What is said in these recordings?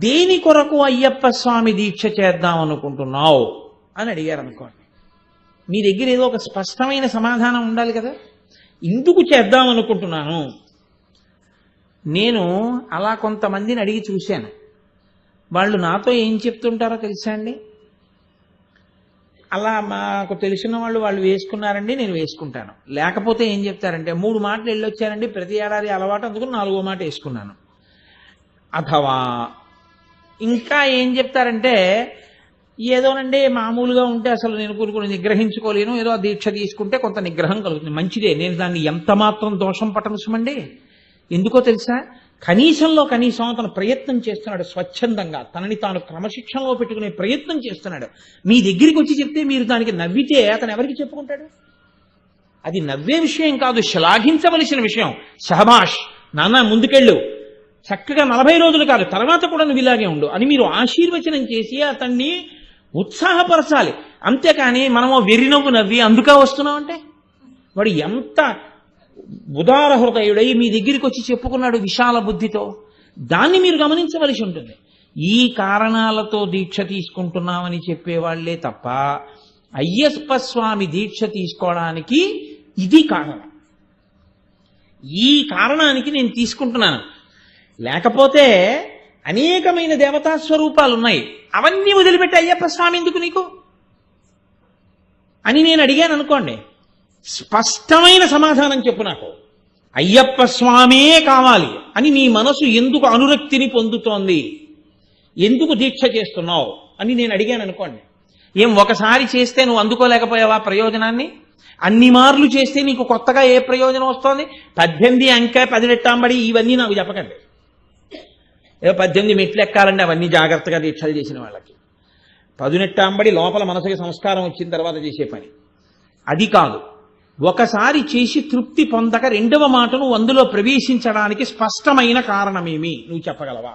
దేని కొరకు అయ్యప్ప స్వామి దీక్ష చేద్దాం అనుకుంటున్నావు అని అడిగారు అనుకోండి. మీ దగ్గర ఏదో ఒక స్పష్టమైన సమాధానం ఉండాలి కదా. ఎందుకు చేద్దాం అనుకుంటున్నాను, నేను అలా కొంతమందిని అడిగి చూశాను. వాళ్ళు నాతో ఏం చెప్తుంటారో తెలుసా అండి, అలా మాకు తెలిసిన వాళ్ళు వేసుకున్నారండి, నేను వేసుకుంటాను. లేకపోతే ఏం చెప్తారంటే 3 మాటలు వెళ్ళొచ్చారండి, ప్రతి ఏడాది అలవాటు, అందుకు 4వ మాట వేసుకున్నాను. అథవా ఇంకా ఏం చెప్తారంటే, ఏదోనండి మామూలుగా ఉంటే అసలు నేను కొన్ని నిగ్రహించుకోలేను, ఏదో దీక్ష తీసుకుంటే కొంత నిగ్రహం కలుగుతుంది, మంచిదే, నేను దాన్ని ఎంత మాత్రం దోషం పట్టనుసమండి. ఎందుకో తెలుసా, కనీసంలో కనీసం అతను ప్రయత్నం చేస్తున్నాడు, స్వచ్ఛందంగా తనని తాను క్రమశిక్షణలో పెట్టుకునే ప్రయత్నం చేస్తున్నాడు. మీ దగ్గరికి వచ్చి చెప్తే మీరు దానికి నవ్వితే అతను ఎవరికి చెప్పుకుంటాడు? అది నవ్వే విషయం కాదు, శ్లాఘించవలసిన విషయం. శహబాష్ నాన్న, ముందుకెళ్ళు, చక్కగా 40 రోజులు కాదు, తర్వాత కూడా నువ్వు ఇలాగే ఉండు అని మీరు ఆశీర్వచనం చేసి అతన్ని ఉత్సాహపరచాలి. అంతేకాని మనము వెర్రినవ్వు నవ్వి అందుకే వస్తున్నామంటే, వాడు ఎంత ఉదార హృదయుడై మీ దగ్గరికి వచ్చి చెప్పుకున్నాడు విశాల బుద్ధితో, దాన్ని మీరు గమనించవలసి ఉంటుంది. ఈ కారణాలతో దీక్ష తీసుకుంటున్నామని చెప్పేవాళ్లే తప్ప అయ్యప్ప స్వామి దీక్ష తీసుకోవడానికి ఇది కారణం, ఈ కారణానికి నేను తీసుకుంటున్నాను. లేకపోతే అనేకమైన దేవతా స్వరూపాలు ఉన్నాయి, అవన్నీ వదిలిపెట్టి అయ్యప్ప స్వామి ఎందుకు నీకు అని నేను అడిగాను అనుకోండి, స్పష్టమైన సమాధానం చెప్పు నాకు. అయ్యప్ప స్వామే కావాలి అని నీ మనసు ఎందుకు అనురక్తిని పొందుతోంది, ఎందుకు దీక్ష చేస్తున్నావు అని నేను అడిగాను అనుకోండి. ఏం ఒకసారి చేస్తే నువ్వు అందుకోలేకపోయావా ప్రయోజనాన్ని? అన్ని మార్లు చేస్తే నీకు కొత్తగా ఏ ప్రయోజనం వస్తోంది? 18 అంక 10 రెట్టాంబడి ఇవన్నీ నాకు చెప్పకండి. ఏదో 18 మెట్లు ఎక్కాలండి, అవన్నీ జాగ్రత్తగా దీక్షలు చేసిన వాళ్ళకి. 10 నెట్టాంబడి లోపల మనసుకి సంస్కారం వచ్చిన తర్వాత చేసే పని అది కాదు. ఒకసారి చేసి తృప్తి పొందక 2వ మాట నువ్వు అందులో ప్రవేశించడానికి స్పష్టమైన కారణమేమి నువ్వు చెప్పగలవా?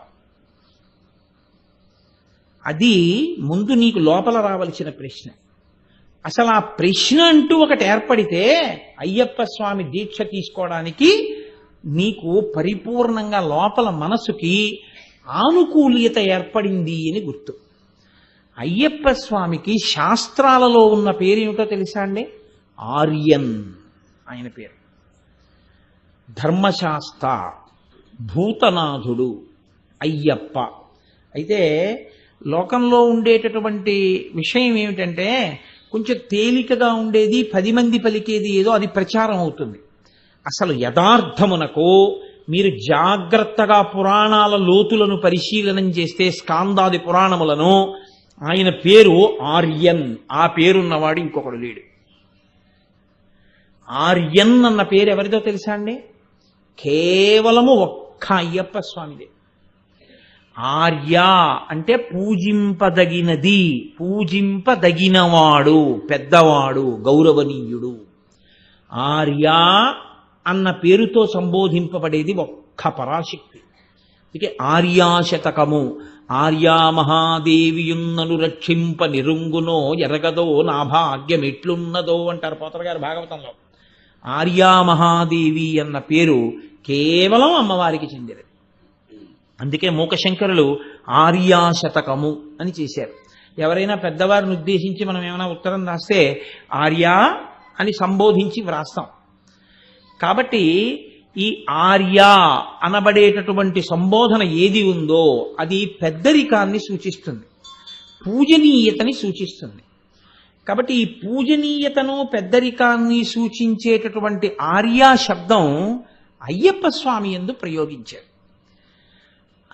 అది ముందు నీకు లోపల రావలసిన ప్రశ్న. అసలు ఆ ప్రశ్న అంటూ ఒకటి ఏర్పడితే అయ్యప్ప స్వామి దీక్ష తీసుకోవడానికి నీకు పరిపూర్ణంగా లోపల మనసుకి ఆనుకూల్యత ఏర్పడింది అని గుర్తు. అయ్యప్ప స్వామికి శాస్త్రాలలో ఉన్న పేరు ఏమిటో తెలుసా అండి? ఆర్యన్ ఆయన పేరు. ధర్మశాస్త్ర, భూతనాథుడు అయ్యప్ప. అయితే లోకంలో ఉండేటటువంటి విషయం ఏమిటంటే, కొంచెం తేలికగా ఉండేది 10 మంది పలికేది ఏదో అది ప్రచారం అవుతుంది. అసలు యథార్థమునకు మీరు జాగ్రత్తగా పురాణాల లోతులను పరిశీలనం చేస్తే, స్కాందాది పురాణములను, ఆయన పేరు ఆర్యన్. ఆ పేరున్నవాడు ఇంకొకడు లేడు. ఆర్యన్ అన్న పేరు ఎవరిదో తెలుసా అండి? కేవలము ఒక్క అయ్యప్ప స్వామిదే. ఆర్య అంటే పూజింపదగినది, పూజింపదగినవాడు, పెద్దవాడు, గౌరవనీయుడు. ఆర్య అన్న పేరుతో సంబోధింపబడేది ఒక్క పరాశక్తి. అందుకే ఆర్యాశతకము. ఆర్యా మహాదేవియున్నను రక్షింప నిరుంగునో ఎరగదో నా భాగ్యం ఎట్లున్నదో అంటారు పోతన గారు భాగవతంలో. ఆర్యా మహాదేవి అన్న పేరు కేవలం అమ్మవారికి చెందినది. అందుకే మూకశంకరులు ఆర్యాశతకము అని చేశారు. ఎవరైనా పెద్దవారిని ఉద్దేశించి మనం ఏమైనా ఉత్తరం రాస్తే ఆర్యా అని సంబోధించి వ్రాస్తాం. కాబట్టి ఈ ఆర్య అనబడేటటువంటి సంబోధన ఏది ఉందో అది పెద్దరికాన్ని సూచిస్తుంది, పూజనీయతని సూచిస్తుంది. కాబట్టి ఈ పూజనీయతను పెద్దరికాన్ని సూచించేటటువంటి ఆర్య శబ్దం అయ్యప్ప స్వామి యందు ప్రయోగించారు.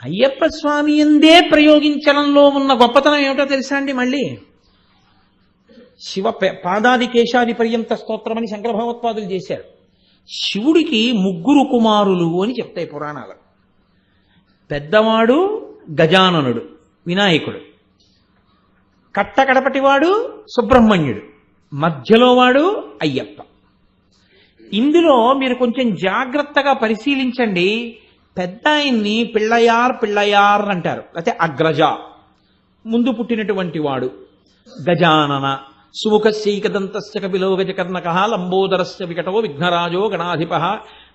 అయ్యప్ప స్వామి యందే ప్రయోగించడంలో ఉన్న గొప్పతనం ఏమిటో తెలుసా అండి? మళ్ళీ శివ పాదాది కేశాది పర్యంత స్తోత్రం అని శంకర భగవత్పాదులు చేశారు. శివుడికి 3 కుమారులు అని చెప్తాయి పురాణాలు. పెద్దవాడు గజాననుడు వినాయకుడు, కట్టకడపటివాడు సుబ్రహ్మణ్యుడు, మధ్యలో వాడు అయ్యప్ప. ఇందులో మీరు కొంచెం జాగ్రత్తగా పరిశీలించండి. పెద్ద ఆయన్ని పిళ్ళయార్ అంటారు, అయితే అగ్రజ ముందు పుట్టినటువంటి వాడు. గజానన సుముఖస్యైకదంతస్య కపిలో గజకర్ణకః లంబోదరస్య వికటో విఘ్నరాజో గణాధిపః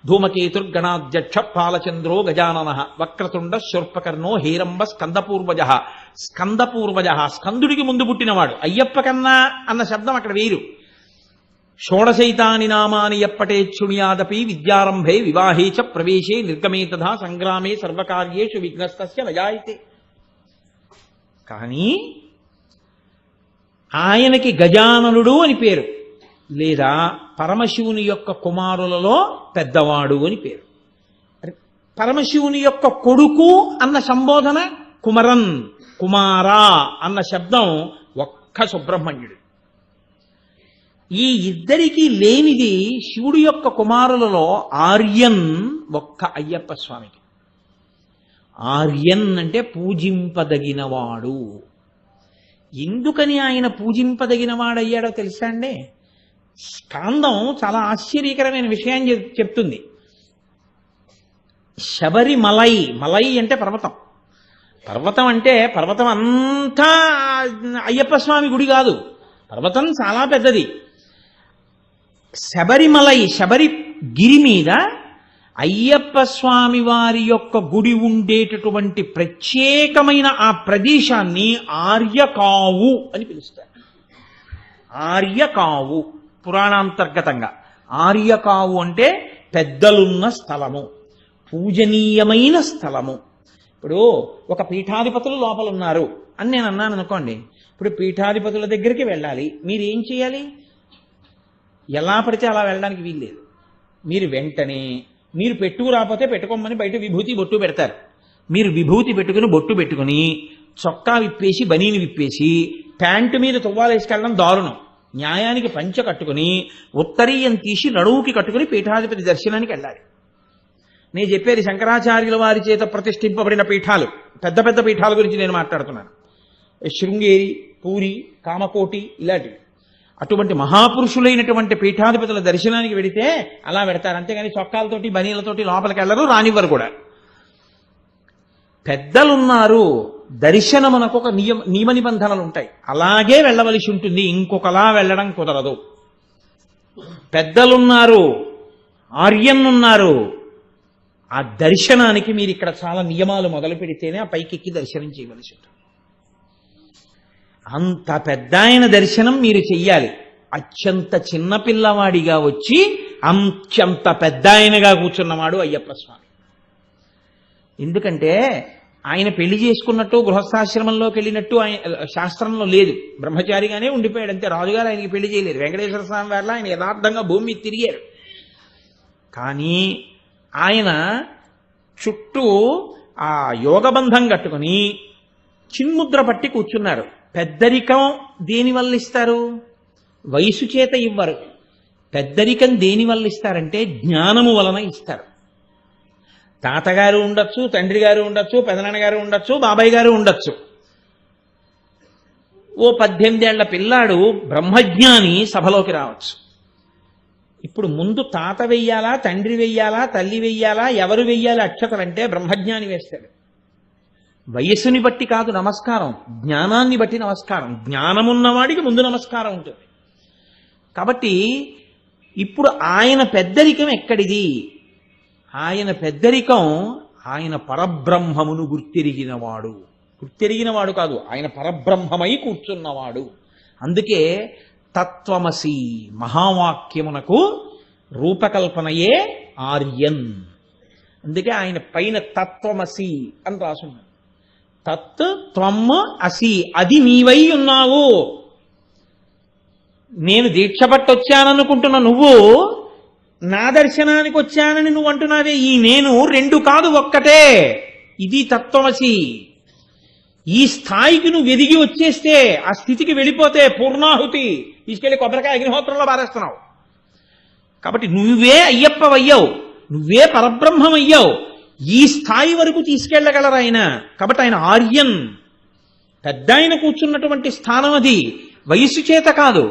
ధూమకేతుర్గణాధ్యక్ష పాలచంద్రో గజానన వక్రతుండ శూర్పకర్ణో హేరంబ స్కందపూర్వజ. స్కందపూర్వజ స్కందుడికి ముందు పుట్టినవాడు. అయ్యప్ప కన్నా అన్న శబ్దం అక్కడ వేరు. షోడశైతాని నామాని ఎప్పటేచ్చుణ్యాదపి విద్యారంభే వివాహే చ ప్రవేశే నిర్గమే తథా సంగ్రామే సర్వకార్యేషు విఘ్నస్తస్య నజాయితే. కానీ ఆయనకి గజాననుడు అని పేరు, లేదా పరమశివుని యొక్క కుమారులలో పెద్దవాడు అని పేరు. పరమశివుని యొక్క కొడుకు అన్న సంబోధన కుమరన్, కుమారా అన్న శబ్దం ఒక్క సుబ్రహ్మణ్యుడు. ఈ ఇద్దరికీ లేనిది శివుడి యొక్క కుమారులలో ఆర్యన్ ఒక్క అయ్యప్ప స్వామికి. ఆర్యన్ అంటే పూజింపదగినవాడు. ఎందుకని ఆయన పూజింపదగినవాడయ్యాడో తెలుసా అండి? స్కాందం చాలా ఆశ్చర్యకరమైన విషయం చెప్తుంది. శబరిమలై, మలై అంటే పర్వతం. పర్వతం అంటే పర్వతం అంతా అయ్యప్ప స్వామి గుడి కాదు, పర్వతం చాలా పెద్దది. శబరిమలై, శబరిగిరి మీద అయ్యప్ప స్వామి వారి యొక్క గుడి ఉండేటటువంటి ప్రత్యేకమైన ఆ ప్రదేశాన్ని ఆర్యకావు అని పిలుస్తారు. ఆర్యకావు పురాణాంతర్గతంగా ఆర్యకావు అంటే పెద్దలున్న స్థలము, పూజనీయమైన స్థలము. ఇప్పుడు ఒక పీఠాధిపతులు లోపల ఉన్నారు అని నేను అన్నాను అనుకోండి. ఇప్పుడు పీఠాధిపతుల దగ్గరికి వెళ్ళాలి, మీరు ఏం చేయాలి? ఎలా పడితే అలా వెళ్ళడానికి వీల్లేదు. మీరు వెంటనే మీరు పెట్టుకు రాకపోతే పెట్టుకోమని బయట విభూతి బొట్టు పెడతారు. మీరు విభూతి పెట్టుకుని బొట్టు పెట్టుకుని చొక్కా విప్పేసి బనీని విప్పేసి ప్యాంటు మీద తువ్వాలేసుకెళ్ళడం దారుణం. న్యాయానికి పంచ కట్టుకుని ఉత్తరీయం తీసి నడువుకి కట్టుకుని పీఠాధిపతి దర్శనానికి వెళ్ళాలి. నేను చెప్పేది శంకరాచార్యుల వారి చేత ప్రతిష్ఠింపబడిన పీఠాలు, పెద్ద పెద్ద పీఠాల గురించి నేను మాట్లాడుతున్నాను. శృంగేరి, పూరి, కామకోటి ఇలాంటివి. అటువంటి మహాపురుషులైనటువంటి పీఠాధిపతుల దర్శనానికి వెడితే అలా పెడతారు. అంతేగాని చొక్కాలతోటి బనీలతోటి లోపలికి వెళ్ళరు, రానివ్వరు కూడా. పెద్దలున్నారు, దర్శనమునకు ఒక నియమ నిబంధనలు ఉంటాయి, అలాగే వెళ్ళవలసి ఉంటుంది. ఇంకొకలా వెళ్ళడం కుదరదు. పెద్దలున్నారు, ఆర్యన్నున్నారు, ఆ దర్శనానికి మీరు ఇక్కడ చాలా నియమాలు మొదలు పెడితేనే ఆ పైకెక్కి దర్శనం చేయవలసి ఉంటుంది. అంత పెద్ద ఆయన దర్శనం మీరు చెయ్యాలి. అత్యంత చిన్నపిల్లవాడిగా వచ్చి అత్యంత పెద్ద ఆయనగా కూర్చున్నవాడు అయ్యప్ప స్వామి. ఎందుకంటే ఆయన పెళ్లి చేసుకున్నట్టు గృహస్థాశ్రమంలోకి వెళ్ళినట్టు ఆయన శాస్త్రంలో లేదు. బ్రహ్మచారిగానే ఉండిపోయాడు అంతే. రాజుగారు ఆయనకి పెళ్లి చేయలేరు. వెంకటేశ్వర స్వామి వారిలో ఆయన యథార్థంగా భూమి మీద తిరిగారు. కానీ ఆయన చుట్టూ ఆ యోగబంధం కట్టుకుని చిన్ముద్ర పట్టి కూర్చున్నారు. పెద్దరికం దేనివల్ల ఇస్తారు? వయసు చేత ఇవ్వరు. పెద్దరికం దేనివల్ల ఇస్తారంటే జ్ఞానము వలన ఇస్తారు. తాతగారు ఉండొచ్చు, తండ్రి గారు ఉండొచ్చు, పెదనాన్నగారు ఉండొచ్చు, బాబాయ్ గారు ఉండొచ్చు. ఓ 18 ఏళ్ల పిల్లాడు బ్రహ్మజ్ఞాని సభలోకి రావచ్చు. ఇప్పుడు ముందు తాత వెయ్యాలా, తండ్రి వెయ్యాలా, తల్లి వెయ్యాలా, ఎవరు వెయ్యాలి అక్షతలంటే బ్రహ్మజ్ఞాని వేస్తాడు. వయస్సుని బట్టి కాదు నమస్కారం, జ్ఞానాన్ని బట్టి నమస్కారం. జ్ఞానమున్నవాడికి ముందు నమస్కారం ఉంటుంది. కాబట్టి ఇప్పుడు ఆయన పెద్దరికం ఎక్కడిది? ఆయన పెద్దరికం ఆయన పరబ్రహ్మమును గుర్తెరిగినవాడు. గుర్తెరిగినవాడు కాదు, ఆయన పరబ్రహ్మమై కూర్చున్నవాడు. అందుకే తత్వమసి మహావాక్యమునకు రూపకల్పనయే ఆర్యన్. అందుకే ఆయన పైన తత్వమసి అని రాసున్నాడు. తత్ త్వం అసి, అది నీవై ఉన్నావు. నేను దీక్ష పట్టొచ్చాననుకుంటున్న నువ్వు నా దర్శనానికి వచ్చానని నువ్వు అంటున్నావే, ఈ నేను రెండు కాదు ఒక్కటే. ఇది తత్వమసి. ఈ స్థాయికి నువ్వు ఎదిగి వచ్చేస్తే, ఆ స్థితికి వెళ్ళిపోతే పూర్ణాహుతి తీసుకెళ్లి కొబ్బరికాయ అగ్నిహోత్రంలో పారేస్తున్నావు. కాబట్టి నువ్వే అయ్యప్పవయ్యావు, నువ్వే పరబ్రహ్మమయ్యావు. ఈ స్థాయి వరకు తీసుకెళ్లగలరు ఆయన. కాబట్టి ఆయన ఆర్యన్. పెద్ద ఆయన కూర్చున్నటువంటి స్థానం అది వయస్సు చేత కాదు,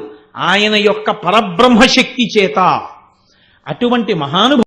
ఆయన యొక్క పరబ్రహ్మశక్తి చేత. అటువంటి మహానుభావుడు